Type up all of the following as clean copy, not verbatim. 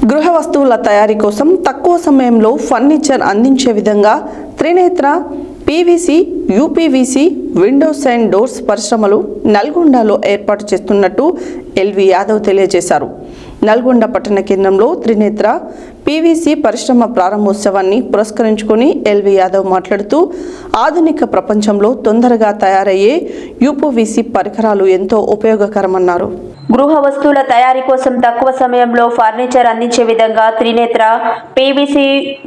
గృహ వస్తువుల తయారీ కోసం తక్కువ సమయంలో ఫర్నిచర్ అందించే విధంగా Trinetra PVC, UPVC, windows and doors పరిశ్రమలు నల్గొండలో ఏర్పాటు చేస్తున్నట్టు ఎల్వి యాదవ్ తెలియజేశారు. నల్గొండ పట్టణ కేంద్రంలో త్రినేత్ర పీవీసీ పరిశ్రమ ప్రారంభోత్సవాన్ని పురస్కరించుకొని ఎల్వి యాదవ్ మాట్లాడుతూ, ఆధునిక ప్రపంచంలో తొందరగా తయారయ్యే యూపీవీసీ పరికరాలు ఎంతో ఉపయోగకరమన్నారు. గృహ వస్తువుల తయారీ కోసం తక్కువ సమయంలో ఫర్నిచర్ అందించే విధంగా Trinetra PVC,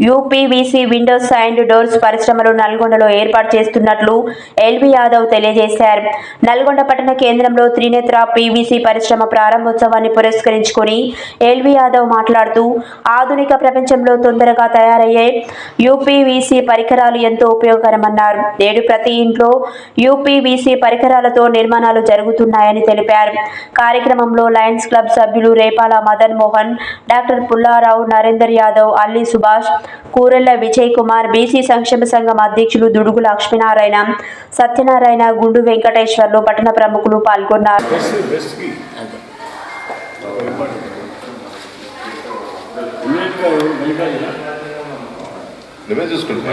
UPVC, windows and doors పరిశ్రమలు నల్గొండలో ఏర్పాటు చేస్తున్నట్లు ఎల్వి యాదవ్ తెలియజేశారు. నల్గొండ పట్టణ కేంద్రంలో త్రినేత్ర పీవీసీ పరిశ్రమ ప్రారంభోత్సవాన్ని పురస్కరించుకొని ఎల్వి యాదవ్ మాట్లాడుతూ, ఆధునిక ప్రపంచంలో తొందరగా తయారయ్యే యూపీవీసీ పరికరాలు ఎంతో ఉపయోగకరమన్నారు. నేడు ప్రతి ఇంట్లో యూపీవీసీ పరికరాలతో నిర్మాణాలు జరుగుతున్నాయని తెలిపారు. కార్యక్రమంలో లయన్స్ క్లబ్ సభ్యులు రేపాల మదన్ మోహన్, డాక్టర్ పుల్లారావు, నరేందర్ యాదవ్, అల్లి సుభాష్, కూరెళ్ల విజయ్ కుమార్, బీసీ సంక్షేమ సంఘం అధ్యక్షులు దుడుగు లక్ష్మీనారాయణ, సత్యనారాయణ, గుండు వెంకటేశ్వర్లు, పట్టణ ప్రముఖులు పాల్గొన్నారు. నువ్వే చూసుకుంటున్నా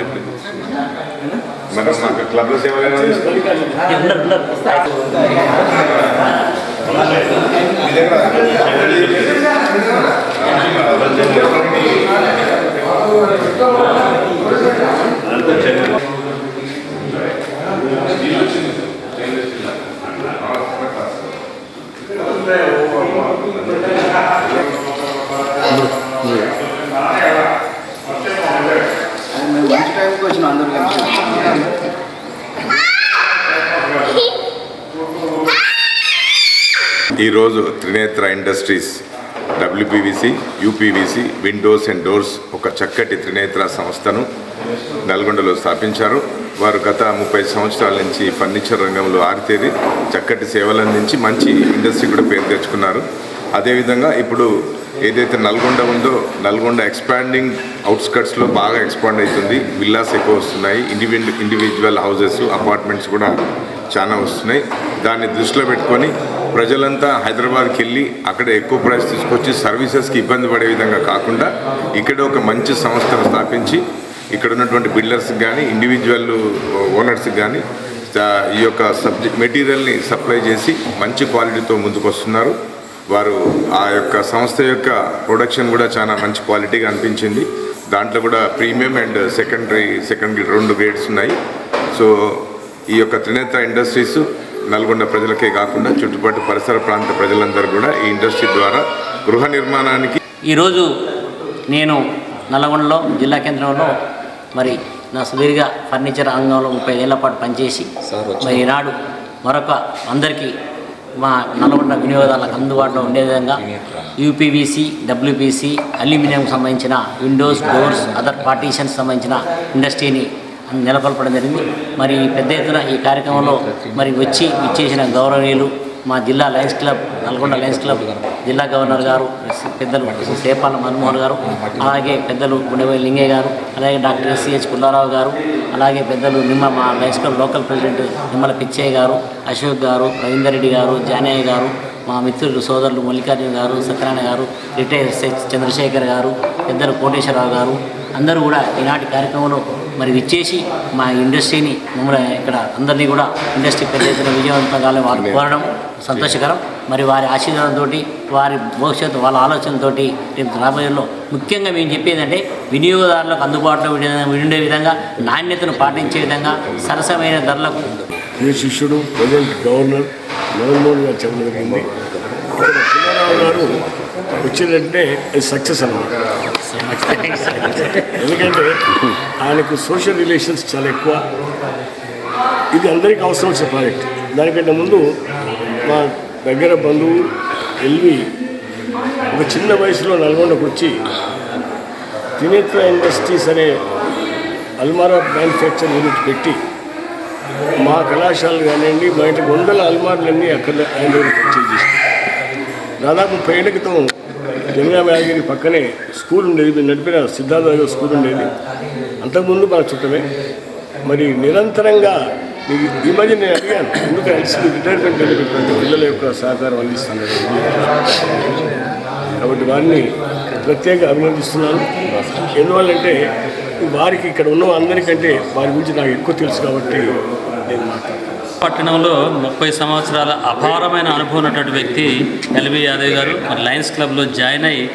మేడం, మాకు క్లబ్ల సేవలు ఈరోజు Trinetra industries WPVC, UPVC, windows and doors ఒక చక్కటి త్రినేత్ర సంస్థను నల్గొండలో స్థాపించారు. వారు గత 30 సంవత్సరాల నుంచి ఫర్నిచర్ రంగంలో ఆరితేరి చక్కటి సేవలు అందించి మంచి ఇండస్ట్రీ కూడా పేరు తెచ్చుకున్నారు. అదేవిధంగా ఇప్పుడు ఏదైతే నల్గొండ ఉందో, నల్గొండ ఎక్స్పాండింగ్ అవుట్స్కట్స్లో బాగా ఎక్స్పాండ్ అవుతుంది. విల్లాస్ ఎక్కువ వస్తున్నాయి, ఇండివిజువల్ హౌసెస్, అపార్ట్మెంట్స్ కూడా చాలా వస్తున్నాయి. దాన్ని దృష్టిలో పెట్టుకొని ప్రజలంతా హైదరాబాద్కి వెళ్ళి అక్కడ ఎక్కువ ప్రైస్ తీసుకొచ్చి సర్వీసెస్కి ఇబ్బంది పడే విధంగా కాకుండా ఇక్కడ ఒక మంచి సంస్థను స్థాపించి ఇక్కడ ఉన్నటువంటి బిల్డర్స్కి కానీ, ఇండివిజువల్ ఓనర్స్కి కానీ ఈ యొక్క మెటీరియల్ని సప్లై చేసి మంచి క్వాలిటీతో ముందుకు వస్తున్నారు. వారు ఆ యొక్క సంస్థ యొక్క ప్రొడక్షన్ కూడా చాలా మంచి క్వాలిటీగా అనిపించింది. దాంట్లో కూడా ప్రీమియం అండ్ సెకండరీ 2 గ్రేడ్స్ ఉన్నాయి. సో ఈ యొక్క త్రినేత్ర ఇండస్ట్రీస్ నల్గొండ ప్రజలకే కాకుండా చుట్టుపక్కల పరిసర ప్రాంత ప్రజలందరూ కూడా ఈ ఇండస్ట్రీ ద్వారా గృహ నిర్మాణానికి ఈరోజు నేను నల్గొండలో జిల్లా కేంద్రంలో మరి నా సుదీర్ఘ ఫర్నిచర్ రంగంలో 35 ఏళ్ల పాటు పనిచేసి మరి ఈనాడు మరొక అందరికీ మా నల్గొండ వినియోగదారులకు అందుబాటులో ఉండే విధంగా యూపీవీసీ, డబ్ల్యూపీసీ, అల్యూమినియం సంబంధించిన విండోస్, డోర్స్, అదర్ పార్టీషన్స్ సంబంధించిన ఇండస్ట్రీని నెలకొల్పడం జరిగింది. మరి పెద్ద ఎత్తున ఈ కార్యక్రమంలో మరి ఇచ్చేసిన గౌరవనీయులు మా జిల్లా Lions club, Nalgonda Lions club జిల్లా గవర్నర్ గారు, పెద్దలు రేపాల మన్మోహన్ గారు, అలాగే పెద్దలు గుండెవేలి లింగయ్య గారు, అలాగే డాక్టర్ సిహెచ్ పుల్లారావు గారు, అలాగే పెద్దలు మా Lions Club local president Nimmala Pichaiah గారు, అశోక్ గారు, రవీందర్ రెడ్డి గారు, జానయ్య గారు, మా మిత్రులు సోదరులు మల్లికార్జున గారు, సత్యనారాయణ గారు, రిటైర్ చంద్రశేఖర్ గారు, పెద్దలు కోటేశ్వరరావు గారు అందరూ కూడా ఈనాటి కార్యక్రమంలో మరి విచ్చేసి మా ఇండస్ట్రీని మమ్మల్ని ఇక్కడ అందరినీ కూడా ఇండస్ట్రీ పెద్ద ఎత్తున విజయవంతంగా వారు కోరడం సంతోషకరం. మరి వారి ఆశీర్వాదంతో, వారి భవిష్యత్తు, వాళ్ళ ఆలోచనతో రేపు రాబోయేలో ముఖ్యంగా మేము చెప్పేదంటే వినియోగదారులకు అందుబాటులో ఉండే విధంగా, నాణ్యతను పాటించే విధంగా, సరసమైన ధరలకు. ఈ శిష్యుడు ప్రజెంట్ గవర్నర్ నరేంద్ర గారు చెప్పడం జరిగింది. పుల్లారావు గారు వచ్చిందంటే అది సక్సెస్ అన్నమాట. ఎందుకంటే ఆయనకు సోషల్ రిలేషన్స్ చాలా ఎక్కువ. ఇది అందరికీ అవసరం వచ్చిన ప్రాజెక్ట్. దానికంటే ముందు మా దగ్గర బంధువు ఎల్వి ఒక చిన్న వయసులో నల్గొండకు వచ్చి త్రినేత్ర ఇండస్ట్రీస్ అనే అల్మారా మ్యానుఫ్యాక్చర్ యూనిట్ పెట్టి మా కళాశాలలు కానివ్వండి, మా ఇంటికి 100 అల్మార్లన్నీ అక్కడ ఆయన పర్చేజ్ చేసి దాదాపు 30 ఏళ్ల క్రితం జంగామయాగిరి పక్కనే స్కూల్ ఉండేది. మేము నడిపిన సిద్ధార్థ స్కూల్ ఉండేది. అంతకుముందు మన చుట్టమే. మరి నిరంతరంగా ఈ మధ్య నేను అడిగాను, ఎందుకు రిటైర్మెంట్ వెళ్ళినటువంటి పిల్లల యొక్క సహకారం అందిస్తున్నారు. కాబట్టి వారిని ప్రత్యేక అభినందిస్తున్నాను. ఎందువల్లంటే వారికి ఇక్కడ ఉన్న అందరికంటే వారి గురించి నాకు ఎక్కువ తెలుసు కాబట్టి నేను మాట్లాడుతాను. పట్టణంలో 30 సంవత్సరాల అపారమైన అనుభవం ఉన్నటువంటి వ్యక్తి ఎల్వి యాదవ్ గారు మరి లయన్స్ క్లబ్లో జాయిన్ అయ్యి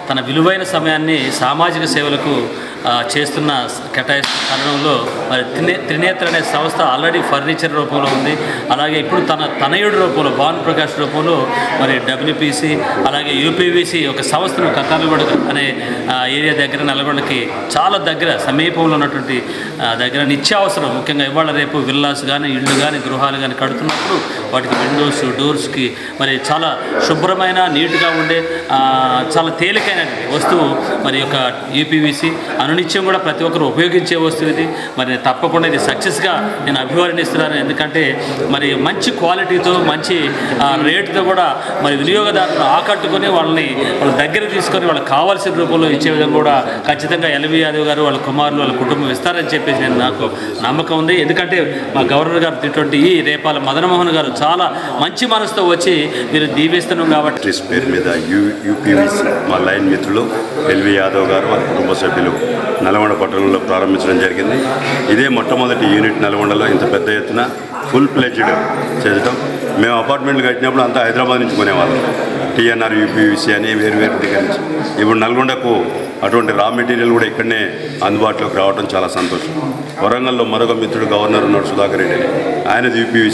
తన విలువైన సమయాన్ని సామాజిక సేవలకు చేస్తున్న కేటాయిస్తున్న తరుణంలో మరి త్రినేత్ర అనే సంస్థ ఆల్రెడీ ఫర్నిచర్ రూపంలో ఉంది. అలాగే ఇప్పుడు తన తనయుడి రూపంలో భాను ప్రకాష్ రూపంలో మరి డబ్ల్యూపీసీ అలాగే యూపీవీసీ ఒక సంస్థను కతాలగూడ అనే ఏరియా దగ్గర నల్గొండకి చాలా దగ్గర సమీపంలో ఉన్నటువంటి దగ్గర నిత్యావసరం ముఖ్యంగా ఇవాళ రేపు విల్లాస్ కానీ ఇళ్ళు కానీ గృహాలు కానీ కడుతున్నప్పుడు వాటికి విండోస్ డోర్స్కి మరి చాలా శుభ్రమైన నీట్గా ఉండే చాలా తేలికైన వస్తువు మరి యొక్క యూపీవీసీ అనునిత్యం కూడా ప్రతి ఒక్కరు ఉపయోగించే వస్తువు ఇది. మరి తప్పకుండా ఇది సక్సెస్గా నేను అభివర్ణిస్తున్నాను. ఎందుకంటే మరి మంచి క్వాలిటీతో మంచి రేటుతో కూడా మరి వినియోగదారులను ఆకట్టుకొని వాళ్ళ దగ్గర తీసుకొని వాళ్ళకి కావాల్సిన రూపంలో ఇచ్చే విధంగా కూడా ఖచ్చితంగా ఎల్వి యాదవ్ గారు వాళ్ళ కుమారులు వాళ్ళ కుటుంబం ఇస్తారని చెప్పేసి నేను నాకు నమ్మకం ఉంది. ఎందుకంటే మా గవర్నర్ గారు ఇటువంటి ఈ రేపాల మదనమోహన్ గారు చాలా మంచి మనసుతో వచ్చి మీరు దీవిస్తున్నాం కాబట్టి పేరు మీద యూపీవీసీ మా లైన్ మిత్రులు ఎల్వి యాదవ్ గారు వారి కుటుంబ సభ్యులు నల్గొండ పట్టణంలో ప్రారంభించడం జరిగింది. ఇదే మొట్టమొదటి యూనిట్ నల్గొండలో ఇంత పెద్ద ఎత్తున ఫుల్ ప్లెడ్జ్డ్ చేయడం. మేము అపార్ట్మెంట్లు కట్టినప్పుడు అంతా హైదరాబాద్ నుంచి కొనేవాళ్ళం, టీఎన్ఆర్ యూపీవీసీ అని వేరు దగ్గర నుంచి. ఇప్పుడు నల్గొండకు అటువంటి రా మెటీరియల్ కూడా ఇక్కడనే అందుబాటులోకి రావడం చాలా సంతోషం. వరంగల్లో మరొక మిత్రుడు గవర్నర్ ఉన్నాడు సుధాకర్ రెడ్డి, ఆయనది యూపీవీసీ.